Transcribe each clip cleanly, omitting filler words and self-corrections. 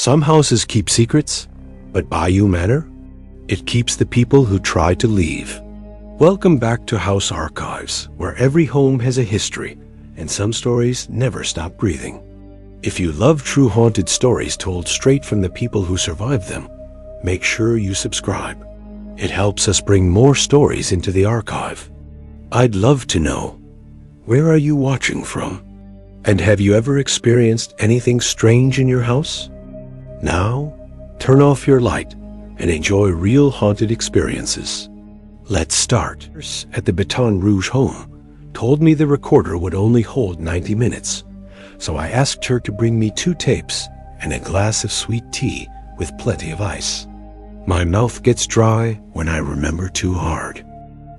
Some houses keep secrets, but Bayou Manor? It keeps the people who try to leave. Welcome back to House Archives, where every home has a history, and some stories never stop breathing. If you love true haunted stories told straight from the people who survived them, make sure you subscribe. It helps us bring more stories into the archive. I'd love to know, where are you watching from? And have you ever experienced anything strange in your house? Now, turn off your light and enjoy real haunted experiences. Let's start. At the Baton Rouge home told me the recorder would only hold 90 minutes, so I asked her to bring me 2 tapes and a glass of sweet tea with plenty of ice. My mouth gets dry when I remember too hard.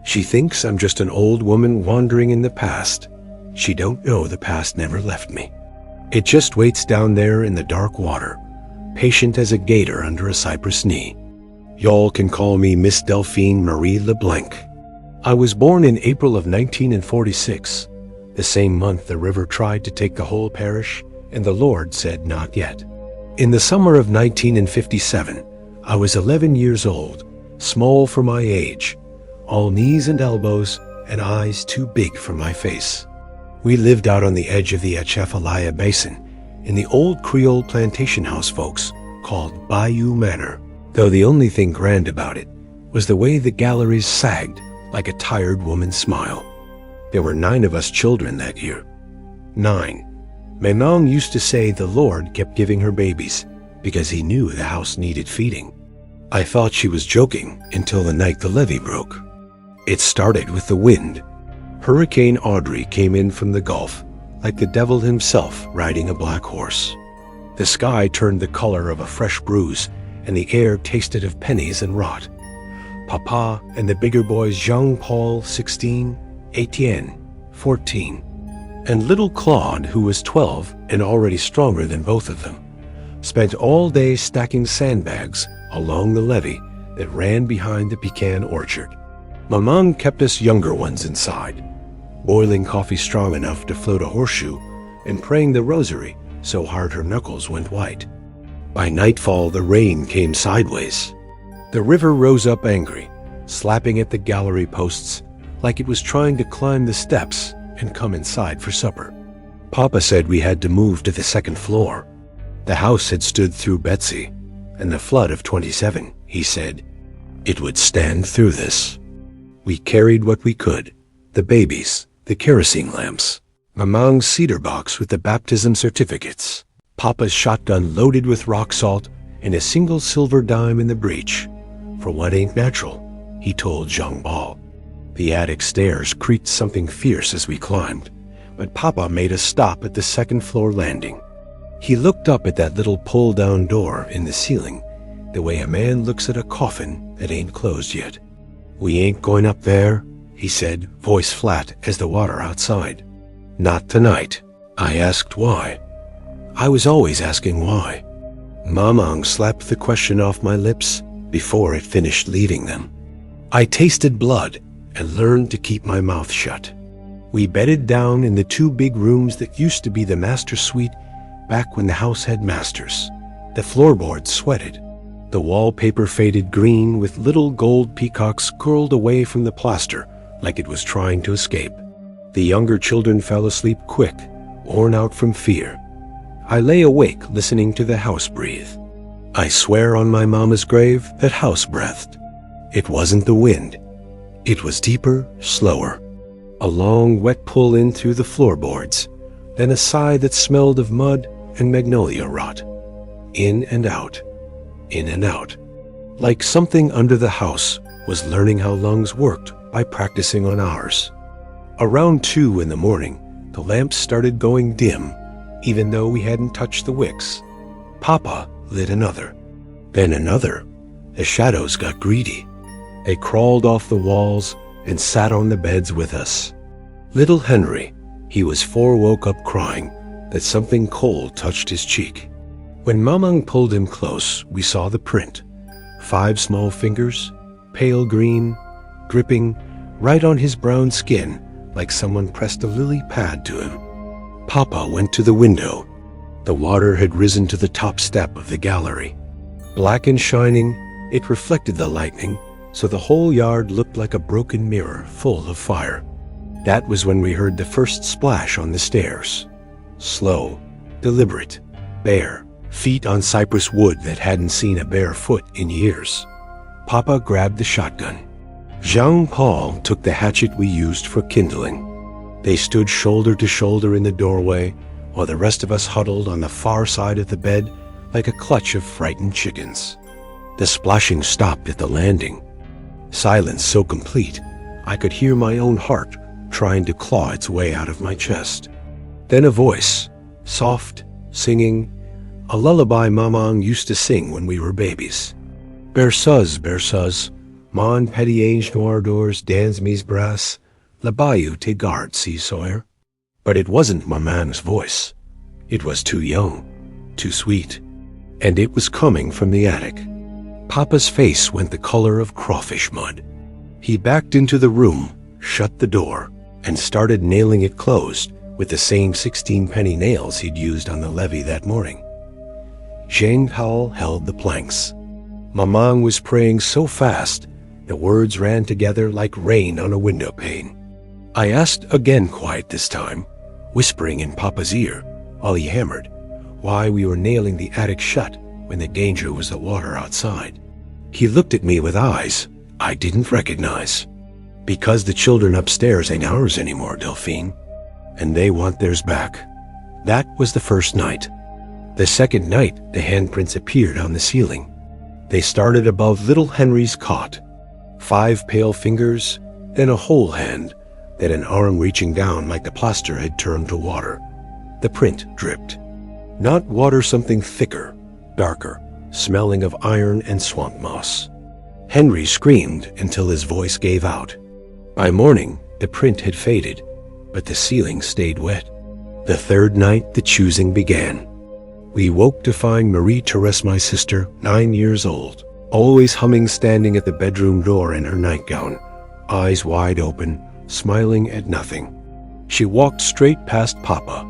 She thinks I'm just an old woman wandering in the past. She don't know the past never left me. It just waits down there in the dark water, patient as a gator under a cypress knee. Y'all can call me Miss Delphine Marie LeBlanc. I was born in April of 1946, the same month the river tried to take the whole parish, and the Lord said not yet. In the summer of 1957, I was 11 years old, small for my age, all knees and elbows and eyes too big for my face. We lived out on the edge of the Atchafalaya Basin in the old Creole plantation house, folks, called Bayou Manor, though the only thing grand about it was the way the galleries sagged like a tired woman's smile. There were 9 of us children that year. 9. My mom used to say the Lord kept giving her babies because he knew the house needed feeding. I thought she was joking until the night the levee broke. It started with the wind. Hurricane Audrey came in from the Gulf like the devil himself riding a black horse. The sky turned the color of a fresh bruise and the air tasted of pennies and rot. Papa and the bigger boys, Jean-Paul, 16, Etienne, 14, and little Claude, who was 12 and already stronger than both of them, spent all day stacking sandbags along the levee that ran behind the pecan orchard. Maman kept us younger ones inside, boiling coffee strong enough to float a horseshoe and praying the rosary so hard her knuckles went white. By nightfall, the rain came sideways. The river rose up angry, slapping at the gallery posts like it was trying to climb the steps and come inside for supper. Papa said we had to move to the 2nd floor. The house had stood through Betsy, and the flood of 27, he said, it would stand through this. We carried what we could, the babies, the kerosene lamps, Maman's cedar box with the baptism certificates, Papa's shotgun loaded with rock salt, and a single silver dime in the breech. For what ain't natural, he told Jean-Paul. The attic stairs creaked something fierce as we climbed, but Papa made us stop at the 2nd floor landing. He looked up at that little pull-down door in the ceiling, the way a man looks at a coffin that ain't closed yet. We ain't going up there, he said, voice flat as the water outside. Not tonight. I asked why. I was always asking why. Mamang slapped the question off my lips before it finished leaving them. I tasted blood and learned to keep my mouth shut. We bedded down in the 2 big rooms that used to be the master suite back when the house had masters. The floorboards sweated. The wallpaper faded green with little gold peacocks curled away from the plaster like it was trying to escape. The younger children fell asleep quick, worn out from fear. I lay awake listening to the house breathe. I swear on my mama's grave that house breathed. It wasn't the wind. It was deeper, slower. A long, wet pull in through the floorboards, then a sigh that smelled of mud and magnolia rot. In and out, like something under the house was learning how lungs worked by practicing on ours. Around 2 in the morning, the lamps started going dim, even though we hadn't touched the wicks. Papa lit another, then another. The shadows got greedy. They crawled off the walls and sat on the beds with us. Little Henry, he was 4, woke up crying that something cold touched his cheek. When Mamang pulled him close, we saw the print. 5 small fingers, pale green, gripping right on his brown skin like someone pressed a lily pad to him. Papa went to the window. The water had risen to the top step of the gallery. Black and shining, it reflected the lightning, so the whole yard looked like a broken mirror full of fire. That was when we heard the first splash on the stairs. Slow, deliberate, bare, feet on cypress wood that hadn't seen a bare foot in years. Papa grabbed the shotgun. Jean-Paul took the hatchet we used for kindling. They stood shoulder to shoulder in the doorway, while the rest of us huddled on the far side of the bed like a clutch of frightened chickens. The splashing stopped at the landing. Silence so complete, I could hear my own heart trying to claw its way out of my chest. Then a voice, soft, singing, a lullaby Maman used to sing when we were babies. Berceuse, berceuse, mon petit ange noir d'ors dans mes bras, le bayou te garde, si sawyer. But it wasn't Maman's voice. It was too young, too sweet, and it was coming from the attic. Papa's face went the color of crawfish mud. He backed into the room, shut the door, and started nailing it closed with the same 16-penny nails he'd used on the levee that morning. Jean-Paul held the planks. Maman was praying so fast, the words ran together like rain on a window pane. I asked again, quiet this time, whispering in Papa's ear while he hammered, why we were nailing the attic shut when the danger was the water outside. He looked at me with eyes I didn't recognize. Because the children upstairs ain't ours anymore, Delphine, and they want theirs back. That was the first night. The second night, the handprints appeared on the ceiling. They started above little Henry's cot. 5 pale fingers, then a whole hand, then an arm reaching down like the plaster had turned to water. The print dripped. Not water, something thicker, darker, smelling of iron and swamp moss. Henry screamed until his voice gave out. By morning, the print had faded, but the ceiling stayed wet. The third night, the choosing began. We woke to find Marie-Therese, my sister, 9 years old, always humming, standing at the bedroom door in her nightgown, eyes wide open, smiling at nothing. She walked straight past Papa,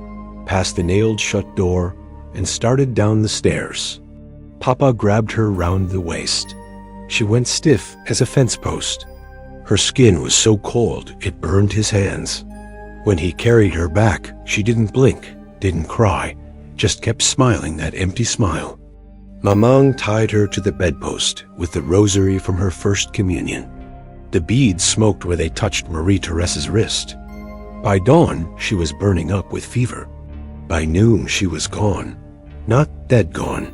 past the nailed-shut door, and started down the stairs. Papa grabbed her round the waist. She went stiff as a fence post. Her skin was so cold it burned his hands. When he carried her back, she didn't blink, didn't cry, just kept smiling that empty smile. Maman tied her to the bedpost with the rosary from her first communion. The beads smoked where they touched Marie-Therese's wrist. By dawn, she was burning up with fever. By noon, she was gone. Not dead gone.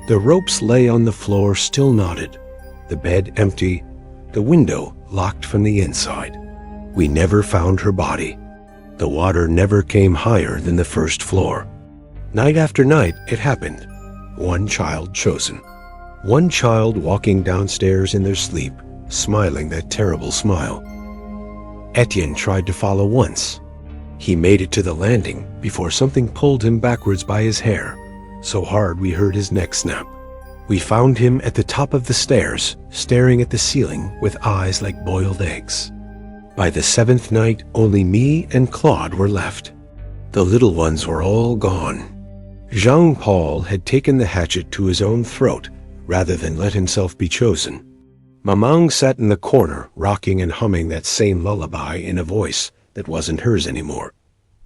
The ropes lay on the floor, still knotted. The bed empty, the window locked from the inside. We never found her body. The water never came higher than the first floor. Night after night, it happened. One child chosen. One child walking downstairs in their sleep, smiling that terrible smile. Etienne tried to follow once. He made it to the landing before something pulled him backwards by his hair, so hard we heard his neck snap. We found him at the top of the stairs, staring at the ceiling with eyes like boiled eggs. By the 7th night, only me and Claude were left. The little ones were all gone. Jean-Paul had taken the hatchet to his own throat rather than let himself be chosen. Maman sat in the corner, rocking and humming that same lullaby in a voice that wasn't hers anymore.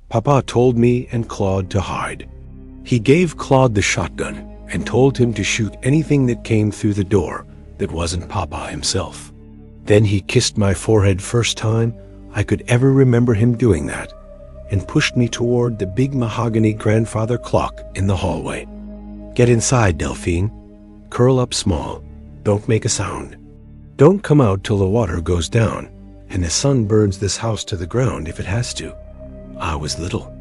Papa told me and Claude to hide. He gave Claude the shotgun and told him to shoot anything that came through the door that wasn't Papa himself. Then he kissed my forehead, first time I could ever remember him doing that, and pushed me toward the big mahogany grandfather clock in the hallway. Get inside, Delphine. Curl up small. Don't make a sound. Don't come out till the water goes down, and the sun burns this house to the ground if it has to. I was little.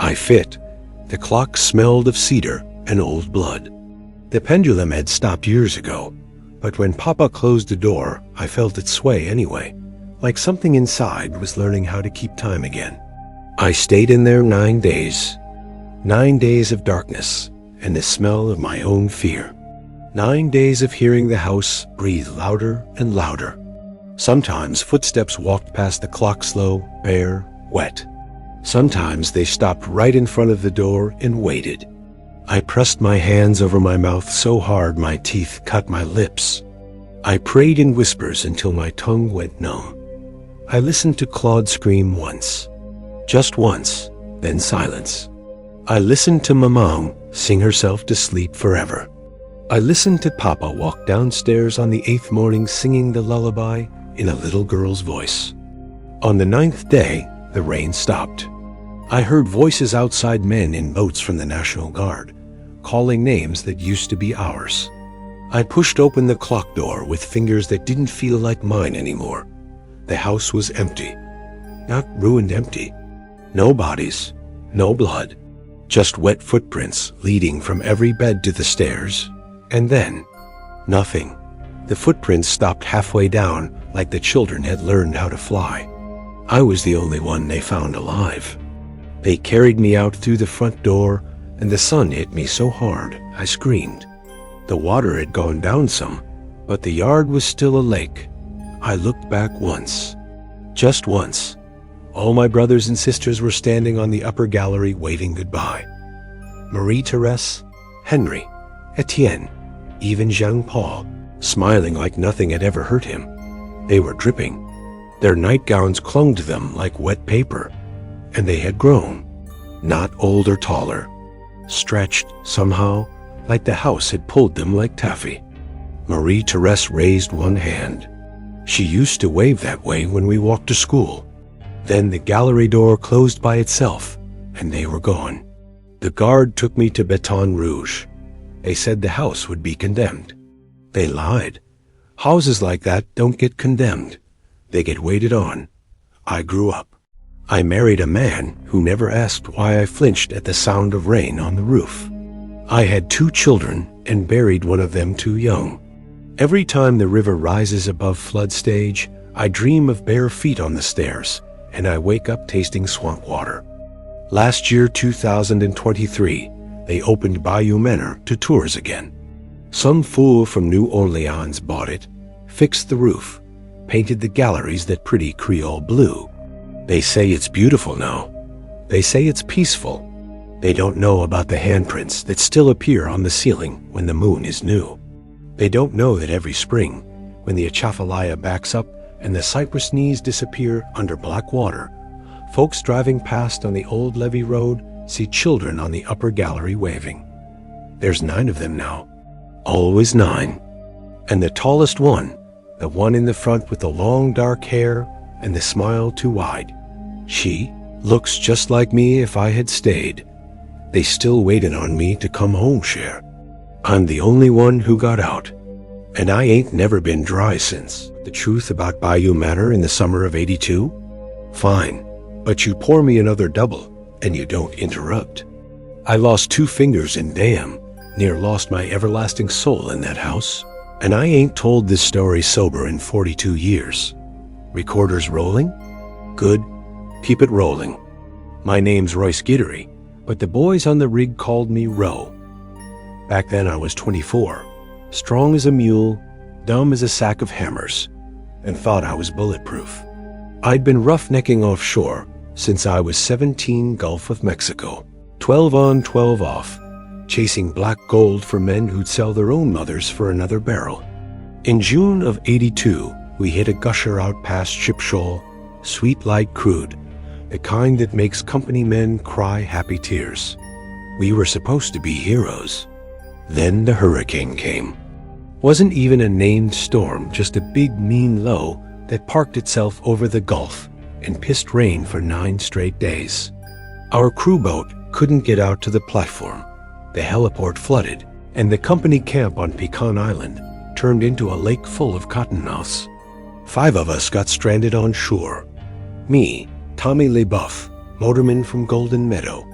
I fit. The clock smelled of cedar and old blood. The pendulum had stopped years ago, but when Papa closed the door, I felt it sway anyway, like something inside was learning how to keep time again. I stayed in there 9 days. 9 days of darkness and the smell of my own fear. 9 days of hearing the house breathe louder and louder. Sometimes footsteps walked past the clock slow, bare, wet. Sometimes they stopped right in front of the door and waited. I pressed my hands over my mouth so hard my teeth cut my lips. I prayed in whispers until my tongue went numb. I listened to Claude scream once. Just once, then silence. I listened to Mamang sing herself to sleep forever. I listened to Papa walk downstairs on the 8th morning singing the lullaby in a little girl's voice. On the 9th day, the rain stopped. I heard voices outside, men in boats from the National Guard, calling names that used to be ours. I pushed open the clock door with fingers that didn't feel like mine anymore. The house was empty. Not ruined empty. No bodies, no blood. Just wet footprints leading from every bed to the stairs. And then, nothing. The footprints stopped halfway down like the children had learned how to fly. I was the only one they found alive. They carried me out through the front door, and the sun hit me so hard I screamed. The water had gone down some, but the yard was still a lake. I looked back once. Just once. All my brothers and sisters were standing on the upper gallery waving goodbye. Marie-Therese, Henry, Etienne, even Jean-Paul, smiling like nothing had ever hurt him. They were dripping. Their nightgowns clung to them like wet paper. And they had grown. Not old or taller. Stretched, somehow, like the house had pulled them like taffy. Marie-Therese raised one hand. She used to wave that way when we walked to school. Then the gallery door closed by itself, and they were gone. The guard took me to Baton Rouge. They said the house would be condemned. They lied. Houses like that don't get condemned. They get waited on. I grew up. I married a man who never asked why I flinched at the sound of rain on the roof. I had 2 children and buried one of them too young. Every time the river rises above flood stage, I dream of bare feet on the stairs, and I wake up tasting swamp water. Last year, 2023, they opened Bayou Manor to tours again. Some fool from New Orleans bought it, fixed the roof, painted the galleries that pretty Creole blue. They say it's beautiful now. They say it's peaceful. They don't know about the handprints that still appear on the ceiling when the moon is new. They don't know that every spring, when the Atchafalaya backs up and the cypress knees disappear under black water, folks driving past on the old levee road see children on the upper gallery waving. There's 9 of them now. Always 9. And the tallest one, the one in the front with the long dark hair and the smile too wide, she looks just like me if I had stayed. They still waited on me to come home, Cher. I'm the only one who got out. And I ain't never been dry since. The truth about Bayou Manor in the summer of '82? Fine, but you pour me another double, and you don't interrupt. I lost 2 fingers and damn, near lost my everlasting soul in that house. And I ain't told this story sober in 42 years. Recorders rolling? Good. Keep it rolling. My name's Royce Guidry, but the boys on the rig called me Ro. Back then I was 24, strong as a mule, dumb as a sack of hammers, and thought I was bulletproof. I'd been roughnecking offshore since I was 17, Gulf of Mexico, 12 on, 12 off, chasing black gold for men who'd sell their own mothers for another barrel. In June of '82, we hit a gusher out past Ship Shoal, sweet light crude, the kind that makes company men cry happy tears. We were supposed to be heroes. Then the hurricane came. Wasn't even a named storm, just a big mean low that parked itself over the Gulf and pissed rain for 9 straight days. Our crew boat couldn't get out to the platform. The heliport flooded, and the company camp on Pecan Island turned into a lake full of cottonmouths. 5 of us got stranded on shore. Me, Tommy LeBoeuf, motorman from Golden Meadow,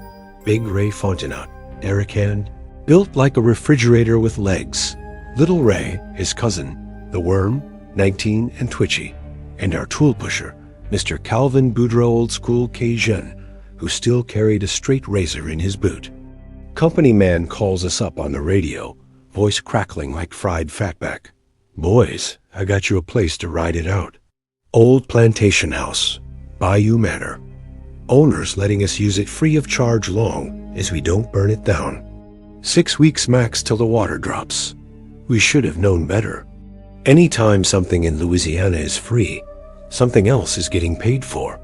Big Ray Fontenot, Derek Hand, built like a refrigerator with legs, Little Ray, his cousin, the Worm, 19 and twitchy, and our tool pusher, Mr. Calvin Boudreau Old School Cajun, who still carried a straight razor in his boot. Company man calls us up on the radio, voice crackling like fried fatback. Boys, I got you a place to ride it out. Old plantation house, Bayou Manor. Owners letting us use it free of charge long as we don't burn it down. 6 weeks max till the water drops. We should have known better. Anytime something in Louisiana is free, something else is getting paid for.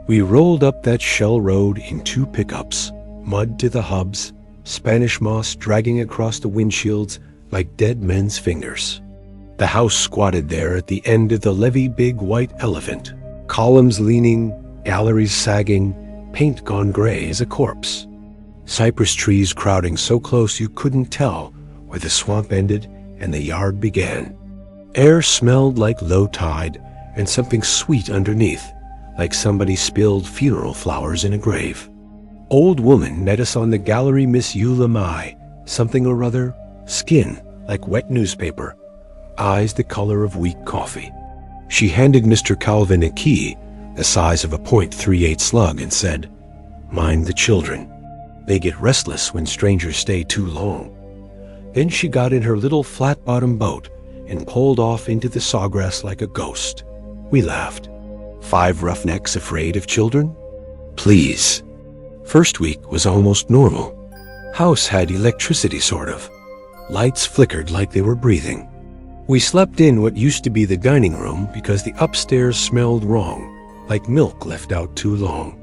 We rolled up that shell road in 2 pickups, mud to the hubs, Spanish moss dragging across the windshields like dead men's fingers. The house squatted there at the end of the levee, big white elephant, columns leaning, galleries sagging, paint gone gray as a corpse. Cypress trees crowding so close you couldn't tell where the swamp ended and the yard began. Air smelled like low tide and something sweet underneath, like somebody spilled funeral flowers in a grave. Old woman met us on the gallery, Miss Eula Mai, something or other, skin like wet newspaper, eyes the color of weak coffee. She handed Mr. Calvin a key the size of a .38 slug and said, "Mind the children. They get restless when strangers stay too long." Then she got in her little flat-bottom boat and pulled off into the sawgrass like a ghost. We laughed. 5 roughnecks afraid of children? Please. First week was almost normal. House had electricity, sort of. Lights flickered like they were breathing. We slept in what used to be the dining room because the upstairs smelled wrong, like milk left out too long.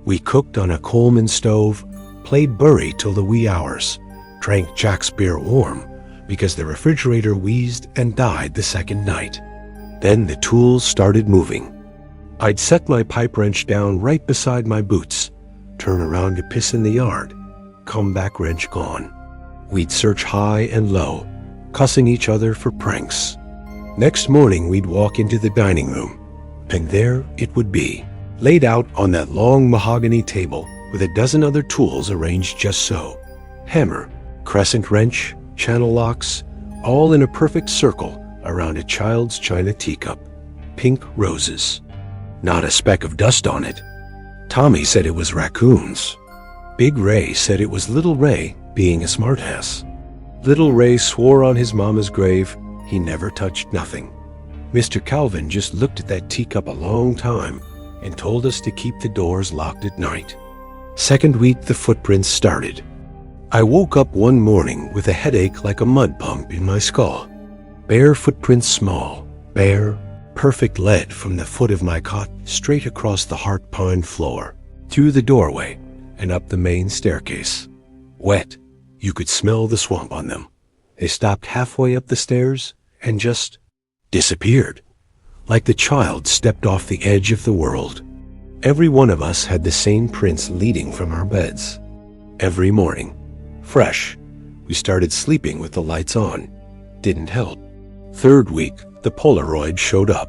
We cooked on a Coleman stove, played Bury till the wee hours, drank Jack's beer warm because the refrigerator wheezed and died the second night. Then the tools started moving. I'd set my pipe wrench down right beside my boots, turn around to piss in the yard, come back wrench gone. We'd search high and low, cussing each other for pranks. Next morning we'd walk into the dining room, and there it would be, laid out on that long mahogany table with a dozen other tools arranged just so. Hammer, crescent wrench, channel locks, all in a perfect circle around a child's china teacup. Pink roses. Not a speck of dust on it. Tommy said it was raccoons. Big Ray said it was Little Ray being a smartass. Little Ray swore on his mama's grave he never touched nothing. Mr. Calvin just looked at that teacup a long time and told us to keep the doors locked at night. Second week the footprints started. I woke up one morning with a headache like a mud pump in my skull. Bare footprints, small, bare, perfect, led from the foot of my cot straight across the heart pine floor, through the doorway, and up the main staircase. Wet. You could smell the swamp on them. They stopped halfway up the stairs and just disappeared, like the child stepped off the edge of the world. Every one of us had the same prints leading from our beds. Every morning. Fresh. We started sleeping with the lights on. Didn't help. Third week, the Polaroid showed up.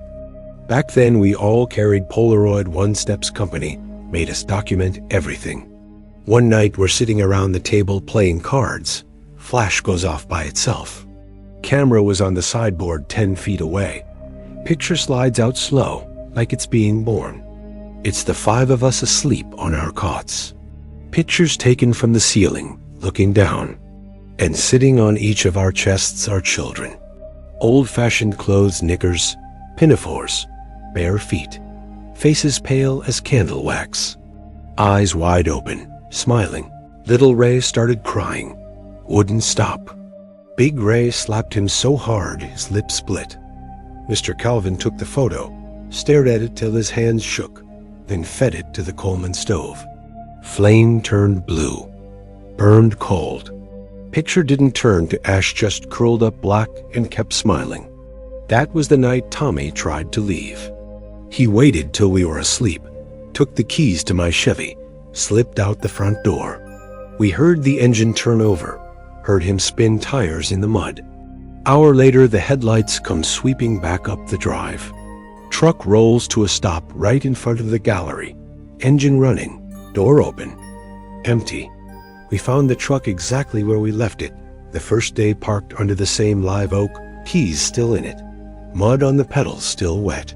Back then, we all carried Polaroid. One Steps Company made us document everything. One night, we're sitting around the table playing cards. Flash goes off by itself. Camera was on the sideboard 10 feet away. Picture slides out slow, like it's being born. It's the 5 of us asleep on our cots. Pictures taken from the ceiling, looking down. And sitting on each of our chests are children. Old-fashioned clothes, knickers, pinafores, bare feet, faces pale as candle wax, eyes wide open, smiling. Little Ray started crying, wouldn't stop. Big Ray slapped him so hard his lips split. Mr. Calvin took the photo, stared at it till his hands shook, then fed it to the Coleman stove. Flame turned blue, burned cold. Picture didn't turn to ash, just curled up black and kept smiling. That was the night Tommy tried to leave. He waited till we were asleep, took the keys to my Chevy, slipped out the front door. We heard the engine turn over, heard him spin tires in the mud. Hour later, the headlights come sweeping back up the drive. Truck rolls to a stop right in front of the gallery. Engine running, door open, empty. We found the truck exactly where we left it, the first day, parked under the same live oak, keys still in it, mud on the pedals still wet.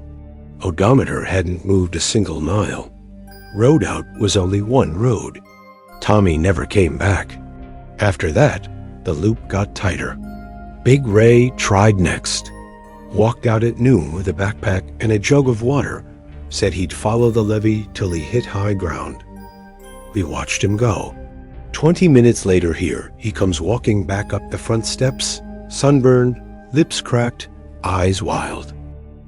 Odometer hadn't moved a single mile. Road out was only one road. Tommy never came back. After that, the loop got tighter. Big Ray tried next. Walked out at noon with a backpack and a jug of water, said he'd follow the levee till he hit high ground. We watched him go. 20 minutes later here, he comes walking back up the front steps, sunburned, lips cracked, eyes wild.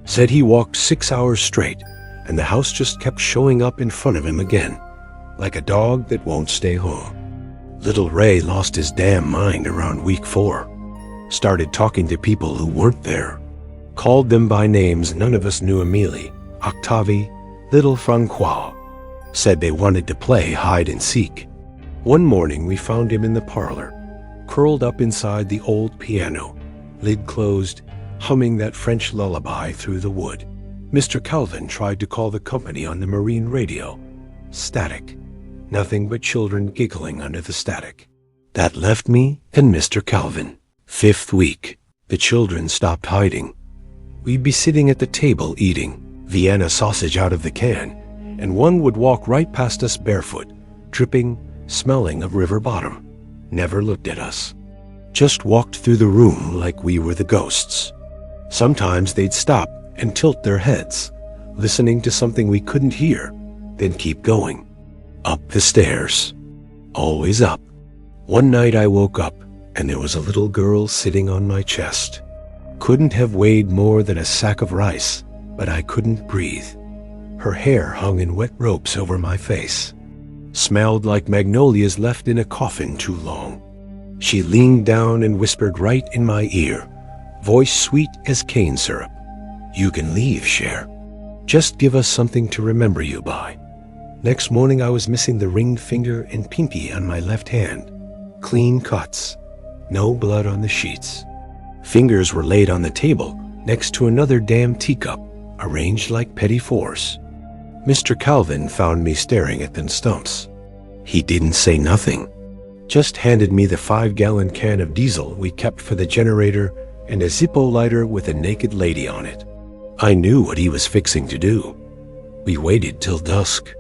Said he walked 6 hours straight, and the house just kept showing up in front of him again, like a dog that won't stay home. Little Ray lost his damn mind around week 4. Started talking to people who weren't there. Called them by names none of us knew: Amelie, Octavie, little Francois. Said they wanted to play hide and seek. One morning we found him in the parlor, curled up inside the old piano, lid closed, humming that French lullaby through the wood. Mr. Calvin tried to call the company on the marine radio. Static. Nothing but children giggling under the static. That left me and Mr. Calvin. 5th week, the children stopped hiding. We'd be sitting at the table eating Vienna sausage out of the can, and one would walk right past us barefoot, dripping, smelling of river bottom. Never looked at us. Just walked through the room like we were the ghosts. Sometimes they'd stop and tilt their heads, listening to something we couldn't hear, then keep going. Up the stairs. Always up. One night I woke up and there was a little girl sitting on my chest. Couldn't have weighed more than a sack of rice, but I couldn't breathe. Her hair hung in wet ropes over my face. Smelled like magnolias left in a coffin too long. She leaned down and whispered right in my ear, voice sweet as cane syrup. "You can leave, Cher. Just give us something to remember you by." Next morning I was missing the ringed finger and pinky on my left hand. Clean cuts. No blood on the sheets. Fingers were laid on the table next to another damn teacup, arranged like petty fours. Mr. Calvin found me staring at them stumps. He didn't say nothing. Just handed me the 5-gallon can of diesel we kept for the generator and a Zippo lighter with a naked lady on it. I knew what he was fixing to do. We waited till dusk.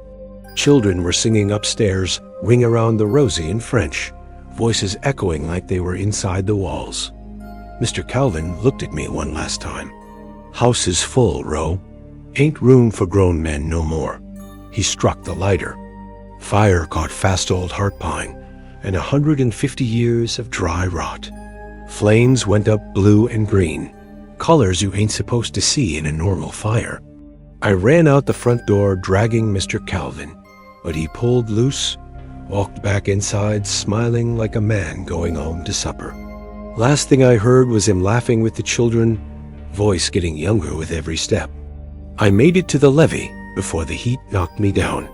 Children were singing upstairs, "Ring Around the Rosie" in French, voices echoing like they were inside the walls. Mr. Calvin looked at me one last time. "House is full, Ro. Ain't room for grown men no more." He struck the lighter. Fire caught fast old heart pine and 150 years of dry rot. Flames went up blue and green, colors you ain't supposed to see in a normal fire. I ran out the front door dragging Mr. Calvin, but he pulled loose, walked back inside smiling like a man going home to supper. Last thing I heard was him laughing with the children, voice getting younger with every step. I made it to the levee before the heat knocked me down.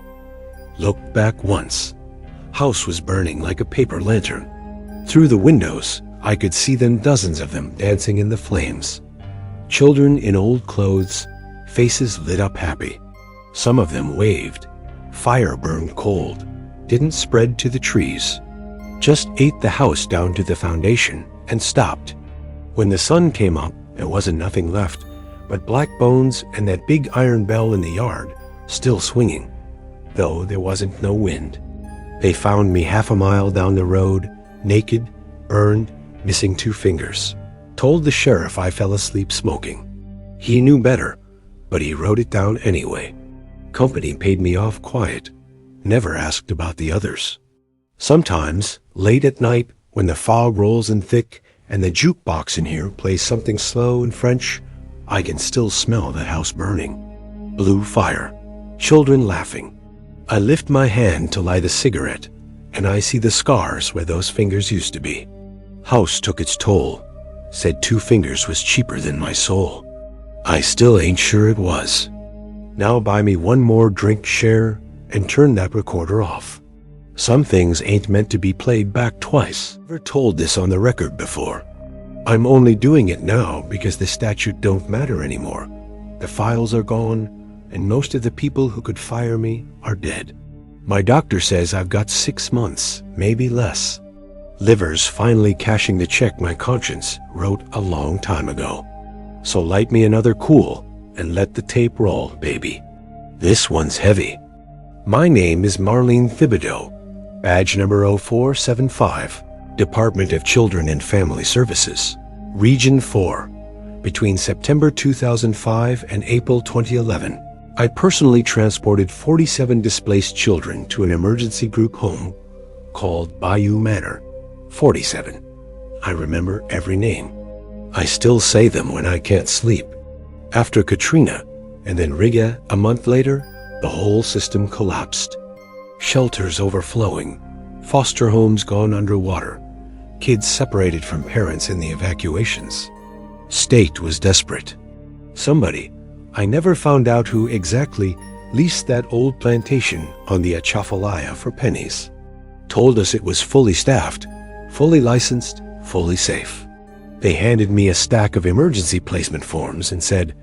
Looked back once. House was burning like a paper lantern. Through the windows, I could see them, dozens of them, dancing in the flames. Children in old clothes, faces lit up happy. Some of them waved. Fire burned cold, didn't spread to the trees. Just ate the house down to the foundation and stopped. When the sun came up, there wasn't nothing left but black bones and that big iron bell in the yard, still swinging, though there wasn't no wind. They found me half a mile down the road, naked, burned, missing 2 fingers. Told the sheriff I fell asleep smoking. He knew better, but he wrote it down anyway. Company paid me off quiet, never asked about the others. Sometimes, late at night, when the fog rolls in thick and the jukebox in here plays something slow in French, I can still smell that house burning. Blue fire, children laughing. I lift my hand to light a cigarette, and I see the scars where those fingers used to be. House took its toll, said 2 fingers was cheaper than my soul. I still ain't sure it was. Now buy me one more drink, Cher, and turn that recorder off. Some things ain't meant to be played back twice. Never told this on the record before. I'm only doing it now because the statute don't matter anymore. The files are gone, and most of the people who could fire me are dead. My doctor says I've got 6 months, maybe less. Liver's finally cashing the check my conscience wrote a long time ago. So light me another cool and let the tape roll, baby. This one's heavy. My name is Marlene Thibodeau, badge number 0475, Department of Children and Family Services, Region 4. Between September 2005 and April 2011, I personally transported 47 displaced children to an emergency group home called Bayou Manor, 47. I remember every name. I still say them when I can't sleep. After Katrina, and then Riga a month later, the whole system collapsed. Shelters overflowing, foster homes gone underwater, kids separated from parents in the evacuations. State was desperate. Somebody, I never found out who exactly, leased that old plantation on the Atchafalaya for pennies. Told us it was fully staffed, fully licensed, fully safe. They handed me a stack of emergency placement forms and said,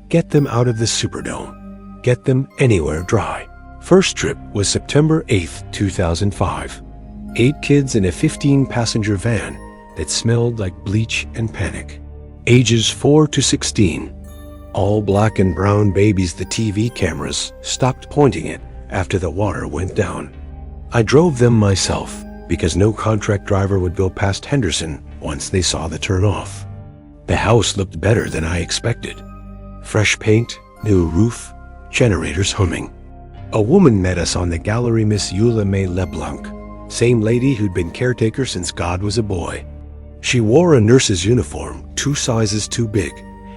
"Get them out of the Superdome. Get them anywhere dry." First trip was September 8th, 2005. 8 kids in a 15-passenger van that smelled like bleach and panic. Ages 4 to 16. All black and brown babies the TV cameras stopped pointing at after the water went down. I drove them myself because no contract driver would go past Henderson once they saw the turn-off. The house looked better than I expected. Fresh paint, new roof, generators humming. A woman met us on the gallery, Miss Eula May LeBlanc, same lady who'd been caretaker since God was a boy. She wore a nurse's uniform, 2 sizes too big,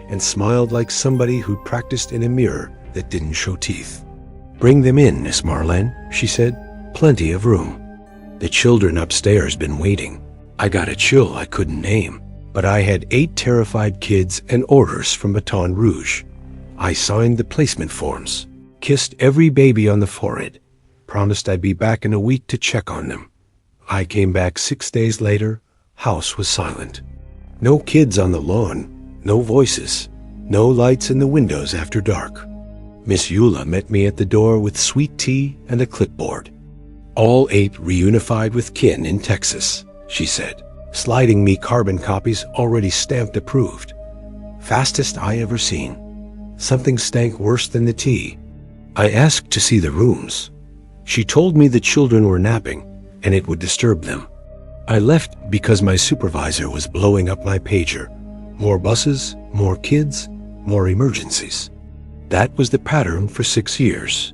and smiled like somebody who'd practiced in a mirror that didn't show teeth. "Bring them in, Miss Marlene," she said. "Plenty of room." The children upstairs been waiting. I got a chill I couldn't name, but I had 8 terrified kids and orders from Baton Rouge. I signed the placement forms, kissed every baby on the forehead, promised I'd be back in a week to check on them. I came back 6 days later. House was silent. No kids on the lawn, no voices, no lights in the windows after dark. Miss Eula met me at the door with sweet tea and a clipboard. "All 8 reunified with kin in Texas," she said, sliding me carbon copies already stamped approved. Fastest I ever seen. Something stank worse than the tea. I asked to see the rooms. She told me the children were napping and it would disturb them. I left because my supervisor was blowing up my pager. More buses, more kids, more emergencies. That was the pattern for 6 years.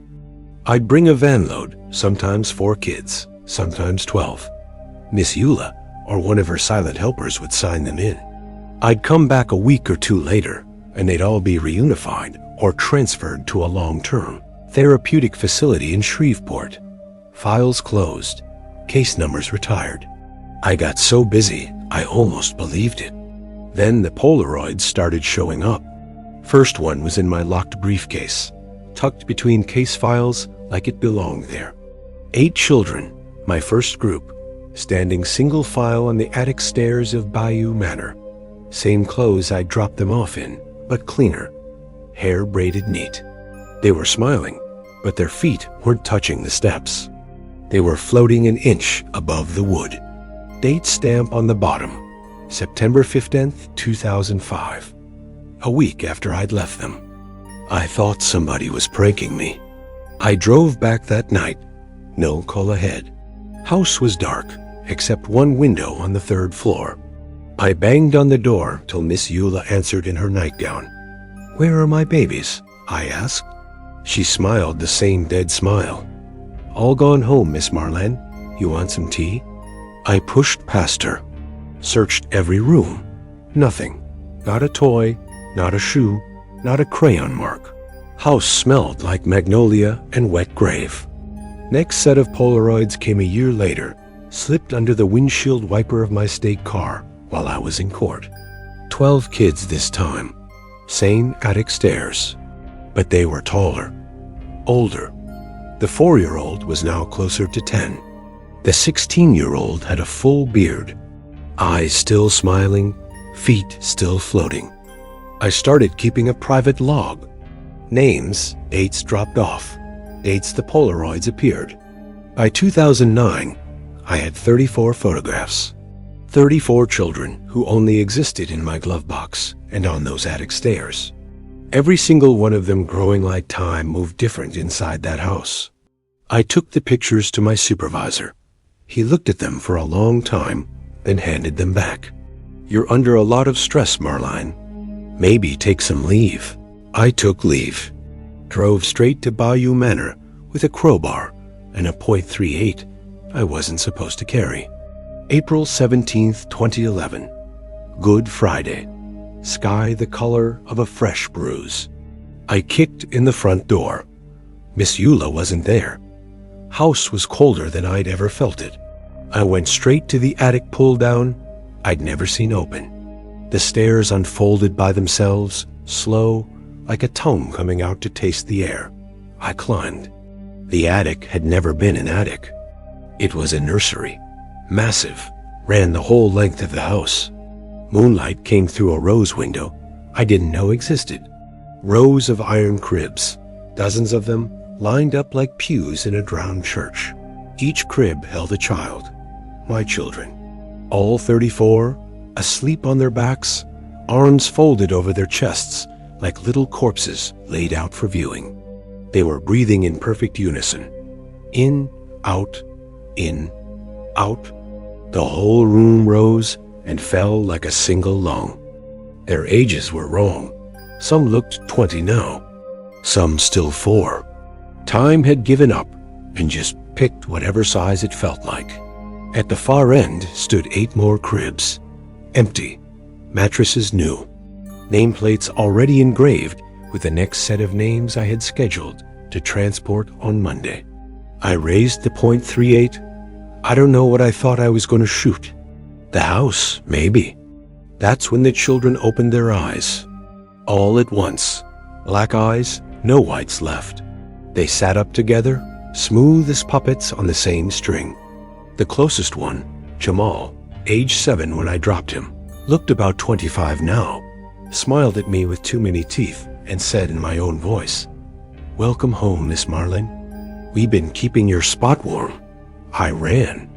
I'd bring a van load, sometimes 4 kids, sometimes 12. Miss Eula or one of her silent helpers would sign them in. I'd come back a week or 2 later, and they'd all be reunified or transferred to a long-term therapeutic facility in Shreveport. Files closed, case numbers retired. I got so busy, I almost believed it. Then the Polaroids started showing up. First one was in my locked briefcase, tucked between case files like it belonged there. 8 children, my first group, standing single file on the attic stairs of Bayou Manor. Same clothes I dropped them off in, but cleaner. Hair braided neat. They were smiling, but their feet weren't touching the steps. They were floating an inch above the wood. Date stamp on the bottom, September 15th, 2005. A week after I'd left them. I thought somebody was pranking me. I drove back that night. No call ahead. House was dark, except one window on the 3rd floor. I banged on the door till Miss Eula answered in her nightgown. "Where are my babies?" I asked. She smiled the same dead smile. "All gone home, Miss Marlene. You want some tea?" I pushed past her. Searched every room. Nothing. Not a toy, not a shoe, not a crayon mark. House smelled like magnolia and wet grave. Next set of Polaroids came a year later, slipped under the windshield wiper of my state car while I was in court. 12 kids this time. Same attic stairs. But they were taller. Older. The 4-year-old was now closer to 10. The 16-year-old had a full beard. Eyes still smiling, feet still floating. I started keeping a private log. Names, dates dropped off. Dates the Polaroids appeared. By 2009, I had 34 photographs. 34 children who only existed in my glove box and on those attic stairs. Every single one of them growing like time moved different inside that house. I took the pictures to my supervisor. He looked at them for a long time, then handed them back. "You're under a lot of stress, Marlene. Maybe take some leave." I took leave. Drove straight to Bayou Manor with a crowbar and a .38. I wasn't supposed to carry. April 17th, 2011. Good Friday. Sky the color of a fresh bruise. I kicked in the front door. Miss Eula wasn't there. House was colder than I'd ever felt it. I went straight to the attic pull-down I'd never seen open. The stairs unfolded by themselves, slow, like a tongue coming out to taste the air. I climbed. The attic had never been an attic. It was a nursery, massive, ran the whole length of the house. Moonlight came through a rose window I didn't know existed. Rows of iron cribs, dozens of them, lined up like pews in a drowned church. Each crib held a child, my children. All 34, asleep on their backs, arms folded over their chests like little corpses laid out for viewing. They were breathing in perfect unison. In, out, in, out. The whole room rose and fell like a single lung. Their ages were wrong. Some looked 20 now, some still 4. Time had given up and just picked whatever size it felt like. At the far end stood 8 more cribs, empty, mattresses new, nameplates already engraved with the next set of names I had scheduled to transport on Monday. I raised the .38. I don't know what I thought I was going to shoot. The house, maybe. That's when the children opened their eyes. All at once. Black eyes, no whites left. They sat up together, smooth as puppets on the same string. The closest one, Jamal, age 7 when I dropped him, looked about 25 now, smiled at me with too many teeth, and said in my own voice, "Welcome home, Miss Marlin. We've been keeping your spot warm." I ran.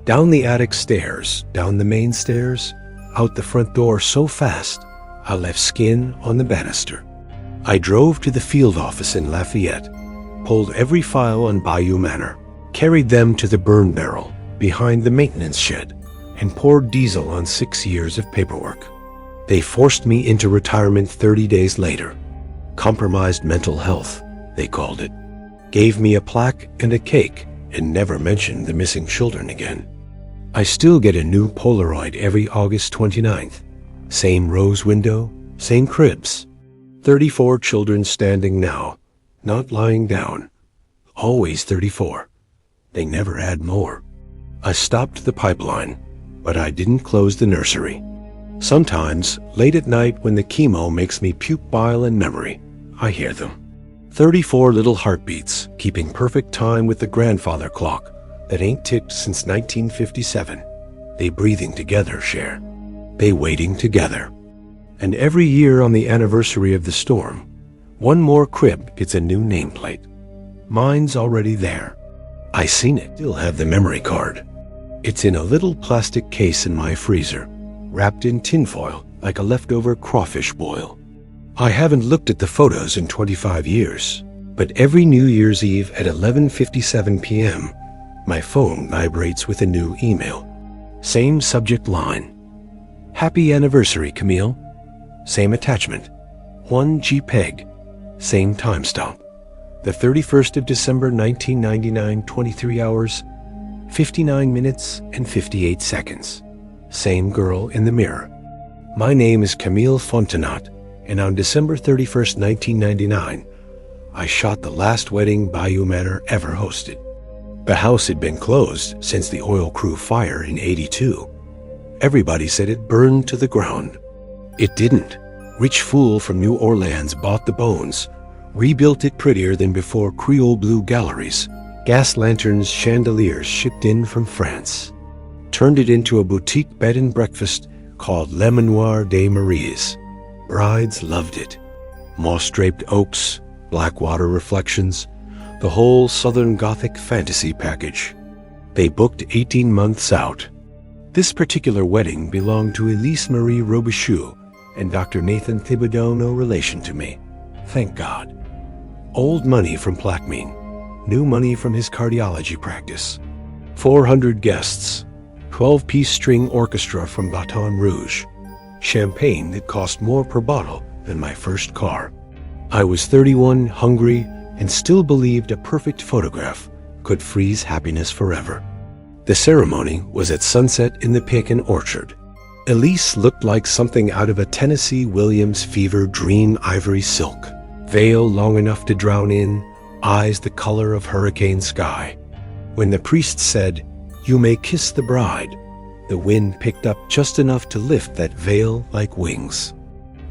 Down the attic stairs, down the main stairs, out the front door so fast, I left skin on the banister. I drove to the field office in Lafayette, pulled every file on Bayou Manor, carried them to the burn barrel behind the maintenance shed, and poured diesel on 6 years of paperwork. They forced me into retirement 30 days later. Compromised mental health, they called it. Gave me a plaque and a cake and never mentioned the missing children again. I still get a new Polaroid every August 29th. Same rose window, same cribs. 34 children standing now, not lying down. Always 34. They never add more. I stopped the pipeline, but I didn't close the nursery. Sometimes, late at night when the chemo makes me puke bile and memory, I hear them. 34 little heartbeats, keeping perfect time with the grandfather clock that ain't ticked since 1957. They breathing together, Cher. They waiting together. And every year on the anniversary of the storm, one more crib gets a new nameplate. Mine's already there. I seen it. Still have the memory card. It's in a little plastic case in my freezer, wrapped in tinfoil like a leftover crawfish boil. I haven't looked at the photos in 25 years, but every New Year's Eve at 11:57 p.m., my phone vibrates with a new email. Same subject line. Happy anniversary, Camille. Same attachment. 1 JPEG. Same timestamp. The 31st of December 1999, 23 hours, 59 minutes and 58 seconds. Same girl in the mirror. My name is Camille Fontenot, and on December 31st, 1999, I shot the last wedding Bayou Manor ever hosted. The house had been closed since the oil crew fire in '82. Everybody said it burned to the ground. It didn't. Rich fool from New Orleans bought the bones, rebuilt it prettier than before Creole blue galleries, gas lanterns, chandeliers shipped in from France. Turned it into a boutique bed and breakfast called Le Manoir des Maries. Brides loved it. Moss-draped oaks, black water reflections, the whole Southern Gothic fantasy package. They booked 18 months out. This particular wedding belonged to Elise Marie Robichaux and Dr. Nathan Thibodeau, no relation to me. Thank God. Old money from Plaquemine, new money from his cardiology practice. 400 guests, 12-piece string orchestra from Baton Rouge, champagne that cost more per bottle than my first car. I was 31, hungry, and still believed a perfect photograph could freeze happiness forever. The ceremony was at sunset in the pecan orchard. Elise looked like something out of a Tennessee Williams fever dream, ivory silk, veil long enough to drown in, eyes the color of hurricane sky. When the priest said, "You may kiss the bride," the wind picked up just enough to lift that veil like wings.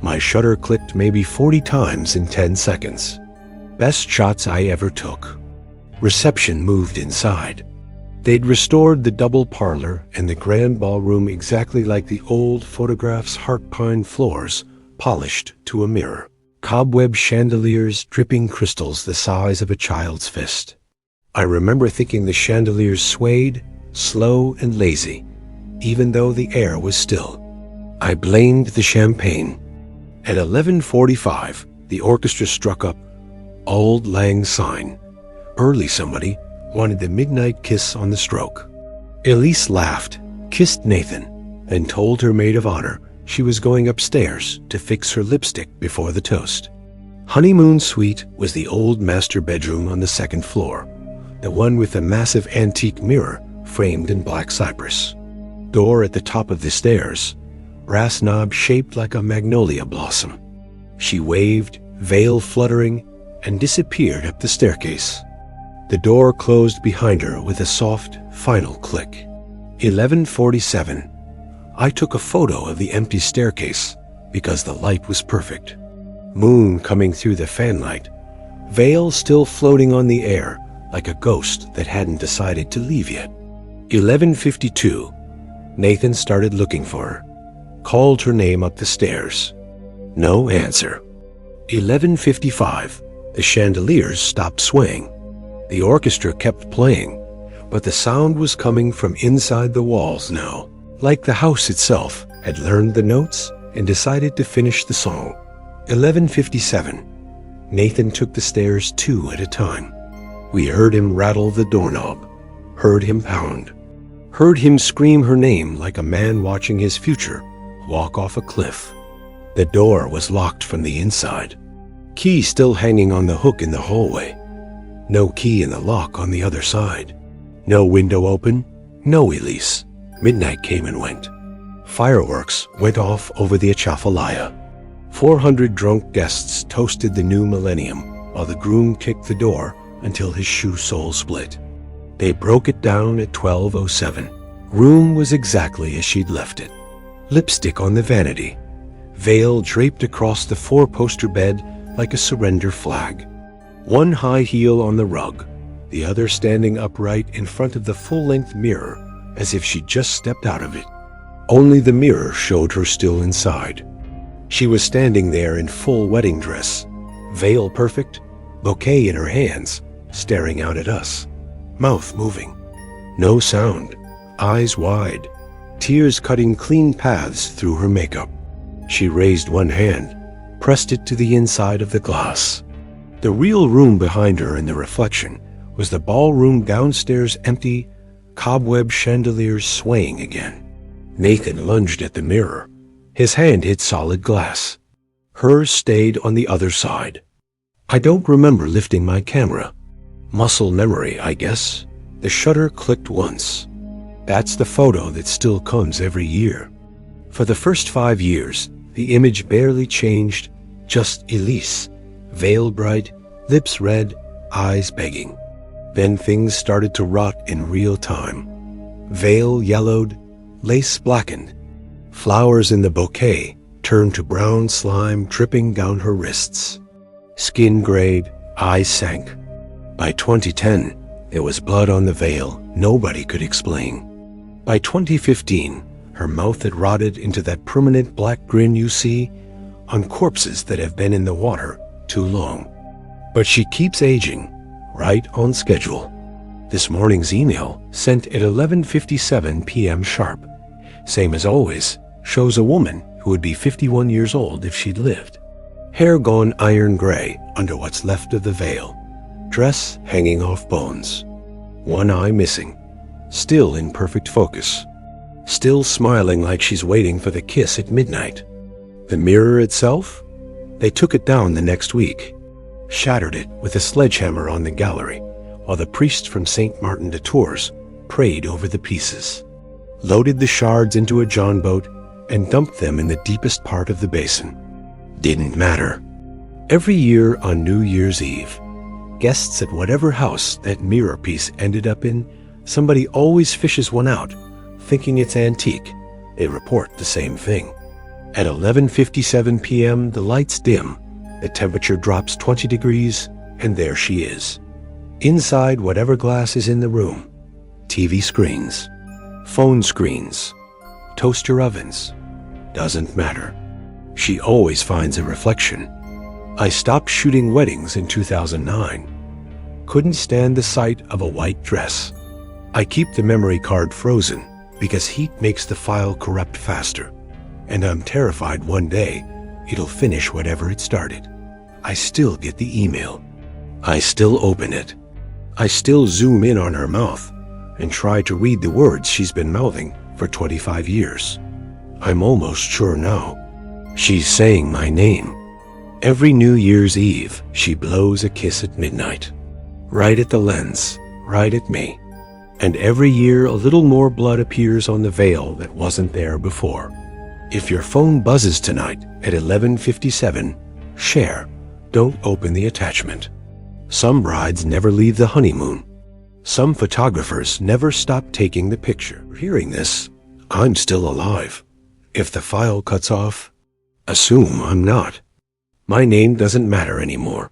My shutter clicked maybe 40 times in 10 seconds. Best shots I ever took. Reception moved inside. They'd restored the double parlor and the grand ballroom exactly like the old photographs, heart pine floors, polished to a mirror. Cobweb chandeliers dripping crystals the size of a child's fist. I remember thinking the chandeliers swayed, slow and lazy, even though the air was still. I blamed the champagne. At 11:45, the orchestra struck up Auld Lang Syne. Early somebody wanted the midnight kiss on the stroke. Elise laughed, kissed Nathan, and told her maid of honor she was going upstairs to fix her lipstick before the toast. Honeymoon Suite was the old master bedroom on the second floor, the one with the massive antique mirror framed in black cypress. Door at the top of the stairs, brass knob shaped like a magnolia blossom. She waved, veil fluttering, and disappeared up the staircase. The door closed behind her with a soft, final click. 11:47. I took a photo of the empty staircase because the light was perfect. Moon coming through the fanlight, veil still floating on the air like a ghost that hadn't decided to leave yet. 11:52. Nathan started looking for her, called her name up the stairs. No answer. 11:55. The chandeliers stopped swaying. The orchestra kept playing, but the sound was coming from inside the walls now, like the house itself had learned the notes and decided to finish the song. 11:57. Nathan took the stairs 2 at a time. We heard him rattle the doorknob, heard him pound, heard him scream her name like a man watching his future walk off a cliff. The door was locked from the inside, key still hanging on the hook in the hallway. No key in the lock on the other side. No window open, no Elise. Midnight came and went. Fireworks went off over the Atchafalaya. 400 drunk guests toasted the new millennium while the groom kicked the door until his shoe sole split. They broke it down at 12:07. Room was exactly as she'd left it. Lipstick on the vanity. Veil draped across the 4-poster bed like a surrender flag. One high heel on the rug, the other standing upright in front of the full-length mirror as if she'd just stepped out of it. Only the mirror showed her still inside. She was standing there in full wedding dress, veil perfect, bouquet in her hands, staring out at us, mouth moving. No sound, eyes wide, tears cutting clean paths through her makeup. She raised one hand, pressed it to the inside of the glass. The real room behind her in the reflection was the ballroom downstairs, empty, cobweb chandeliers swaying again. Nathan lunged at the mirror. His hand hit solid glass. Hers stayed on the other side. I don't remember lifting my camera. Muscle memory, I guess. The shutter clicked once. That's the photo that still comes every year. For the first 5 years, the image barely changed, just Elise, veil bright, lips red, eyes begging. Then things started to rot in real time. Veil yellowed, lace blackened. Flowers in the bouquet turned to brown slime dripping down her wrists. Skin grayed, eyes sank. By 2010, there was blood on the veil nobody could explain. By 2015, her mouth had rotted into that permanent black grin you see on corpses that have been in the water too long. But she keeps aging, right on schedule. This morning's email, sent at 11:57 p.m. sharp, same as always, shows a woman who would be 51 years old if she'd lived. Hair gone iron gray under what's left of the veil. Dress hanging off bones. One eye missing. Still in perfect focus. Still smiling like she's waiting for the kiss at midnight. The mirror itself? They took it down the next week. Shattered it with a sledgehammer on the gallery, while the priest from St. Martin de Tours prayed over the pieces, loaded the shards into a John boat, and dumped them in the deepest part of the basin. Didn't matter. Every year on New Year's Eve, guests at whatever house that mirror piece ended up in, somebody always fishes one out, thinking it's antique. They report the same thing. At 11:57 p.m., the lights dim, the temperature drops 20 degrees, and there she is. Inside whatever glass is in the room, TV screens, phone screens, toaster ovens, doesn't matter. She always finds a reflection. I stopped shooting weddings in 2009. Couldn't stand the sight of a white dress. I keep the memory card frozen because heat makes the file corrupt faster, and I'm terrified one day it'll finish whatever it started. I still get the email. I still open it. I still zoom in on her mouth and try to read the words she's been mouthing for 25 years. I'm almost sure now she's saying my name. Every New Year's Eve, she blows a kiss at midnight. Right at the lens, right at me. And every year a little more blood appears on the veil that wasn't there before. If your phone buzzes tonight at 11:57, share. Don't open the attachment. Some brides never leave the honeymoon. Some photographers never stop taking the picture. Hearing this, I'm still alive. If the file cuts off, assume I'm not. My name doesn't matter anymore.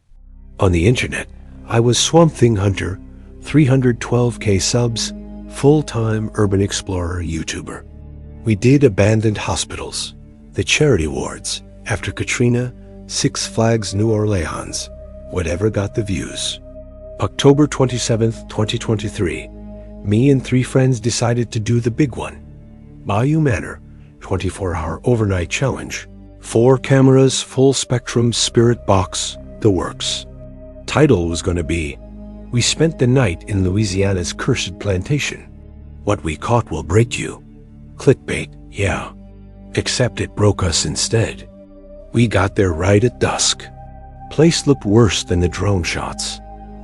On the internet, I was Swamp Thing Hunter, 312K subs, full-time urban explorer YouTuber. We did abandoned hospitals, the charity wards, after Katrina, Six Flags New Orleans, whatever got the views. October 27th, 2023, me and 3 friends decided to do the big one. Bayou Manor, 24-hour overnight challenge. 4 cameras, full spectrum, spirit box, the works. Title was going to be, We Spent the Night in Louisiana's Cursed Plantation. What we caught will break you. Clickbait, yeah. Except it broke us instead. We got there right at dusk. Place looked worse than the drone shots.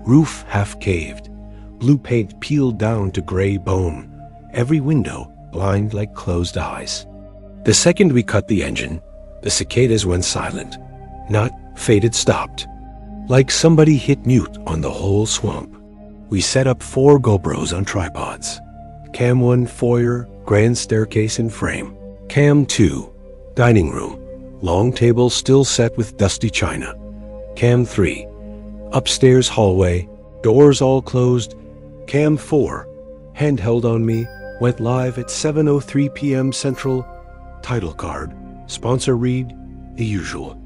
Roof half caved. Blue paint peeled down to gray bone. Every window blind like closed eyes. The second we cut the engine, the cicadas went silent. Not faded stopped. Like somebody hit mute on the whole swamp. We set up 4 GoPros on tripods. Cam 1 foyer, grand staircase and frame. Cam 2, dining room. Long table still set with dusty china. Cam 3, upstairs hallway, doors all closed. Cam 4, handheld on me, went live at 7:03 p.m. Central. Title card, sponsor read, the usual.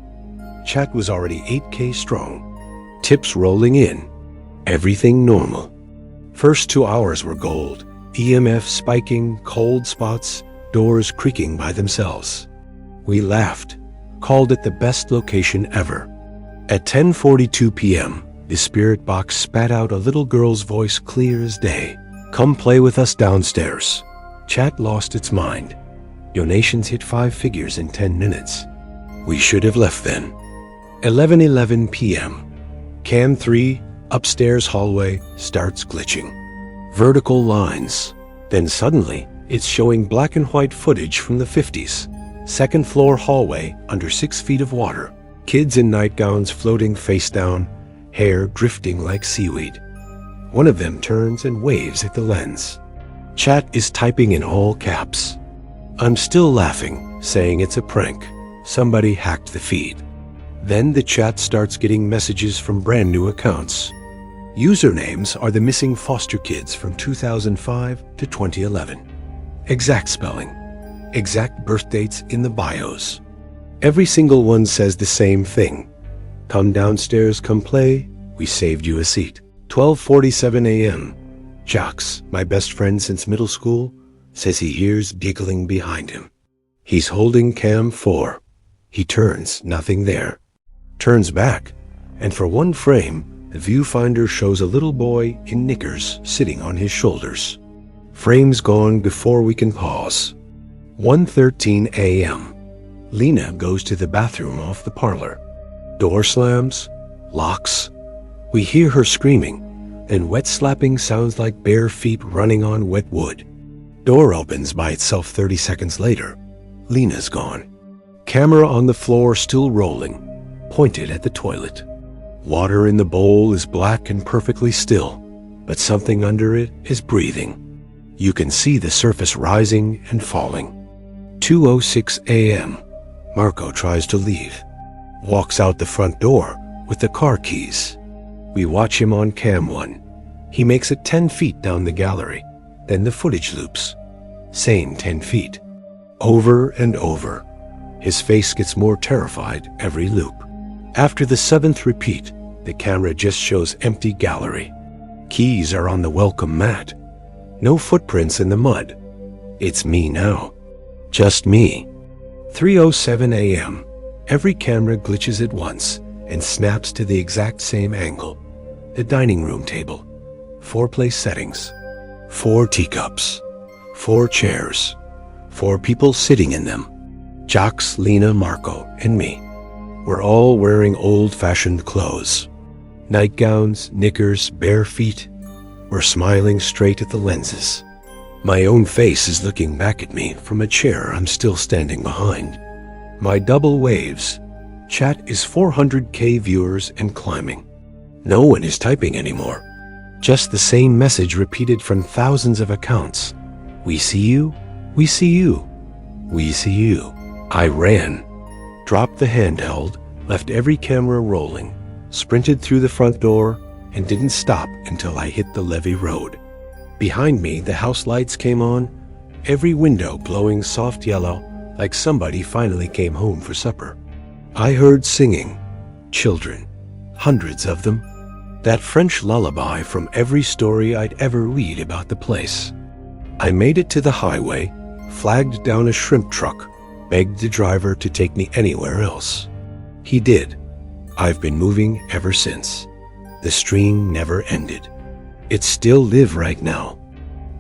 Chat was already 8K strong. Tips rolling in. Everything normal. First 2 hours were gold. EMF spiking, cold spots, doors creaking by themselves. We laughed, called it the best location ever. At 10:42 p.m., the spirit box spat out a little girl's voice clear as day. Come play with us downstairs. Chat lost its mind. Donations hit 5 figures in 10 minutes. We should have left then. 11:11 p.m. Cam 3, upstairs hallway, starts glitching. Vertical lines. Then suddenly, it's showing black and white footage from the 50s. Second floor hallway under 6 feet of water. Kids in nightgowns floating face down, hair drifting like seaweed. One of them turns and waves at the lens. Chat is typing in all caps. I'm still laughing, saying it's a prank. Somebody hacked the feed. Then the chat starts getting messages from brand new accounts. Usernames are the missing foster kids from 2005 to 2011. Exact spelling. Exact birth dates in the bios. Every single one says the same thing. Come downstairs, come play. We saved you a seat. 12:47 a.m. Jocks, my best friend since middle school, says he hears giggling behind him. He's holding Cam 4. He turns, nothing there. Turns back, and for one frame, the viewfinder shows a little boy in knickers sitting on his shoulders. Frame's gone before we can pause. 1:13 a.m. Lena goes to the bathroom off the parlor. Door slams, locks. We hear her screaming, and wet slapping sounds like bare feet running on wet wood. Door opens by itself 30 seconds later. Lena's gone. Camera on the floor still rolling, pointed at the toilet. Water in the bowl is black and perfectly still, but something under it is breathing. You can see the surface rising and falling. 2:06 a.m. Marco tries to leave. Walks out the front door with the car keys. We watch him on cam 1. He makes it 10 feet down the gallery. Then the footage loops. Same 10 feet. Over and over. His face gets more terrified every loop. After the 7th repeat, the camera just shows empty gallery. Keys are on the welcome mat. No footprints in the mud. It's me now. Just me. 3:07 a.m. Every camera glitches at once and snaps to the exact same angle. The dining room table. 4 place settings. 4 teacups. 4 chairs. 4 people sitting in them. Jocks, Lena, Marco, and me. We're all wearing old-fashioned clothes. Nightgowns, knickers, bare feet. We're smiling straight at the lenses. My own face is looking back at me from a chair I'm still standing behind. My double waves. Chat is 400K viewers and climbing. No one is typing anymore. Just the same message repeated from thousands of accounts. We see you. We see you. We see you. I ran. Dropped the handheld, left every camera rolling, sprinted through the front door, and didn't stop until I hit the levee road. Behind me, the house lights came on, every window glowing soft yellow, like somebody finally came home for supper. I heard singing. Children. Hundreds of them. That French lullaby from every story I'd ever read about the place. I made it to the highway, flagged down a shrimp truck, begged the driver to take me anywhere else. He did. I've been moving ever since. The stream never ended. It still live right now.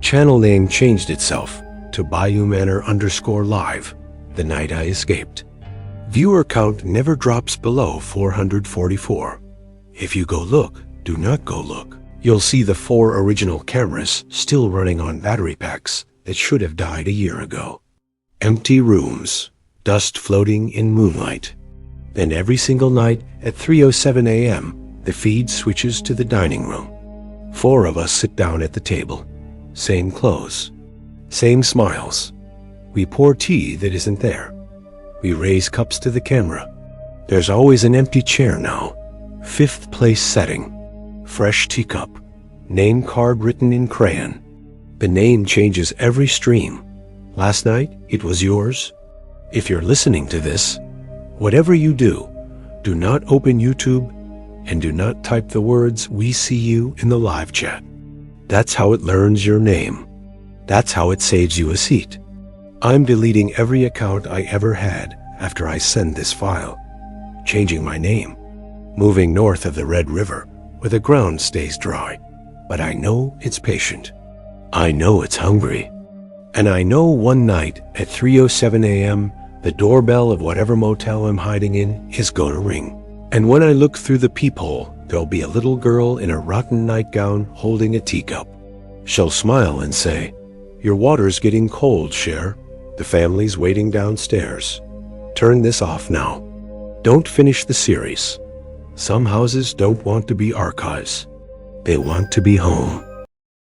Channel name changed itself to Bayou Manor _live the night I escaped. Viewer count never drops below 444. If you go look, do not go look. You'll see the 4 original cameras still running on battery packs that should have died a year ago. Empty rooms, dust floating in moonlight. Then every single night at 3:07 a.m., the feed switches to the dining room. 4 of us sit down at the table. Same clothes. Same smiles. We pour tea that isn't there. We raise cups to the camera. There's always an empty chair now. 5th place setting. Fresh teacup. Name card written in crayon. The name changes every stream. Last night, it was yours. If you're listening to this, whatever you do not open YouTube and do not type the words "We see you" in the live chat. That's how it learns your name. That's how it saves you a seat. I'm deleting every account I ever had after I send this file. Changing my name. Moving north of the Red River, where the ground stays dry. But I know it's patient. I know it's hungry. And I know one night at 3:07 a.m., the doorbell of whatever motel I'm hiding in is gonna ring. And when I look through the peephole, there'll be a little girl in a rotten nightgown holding a teacup. She'll smile and say, "Your water's getting cold, Cher. The family's waiting downstairs. Turn this off now. Don't finish the series." Some houses don't want to be archives. They want to be home.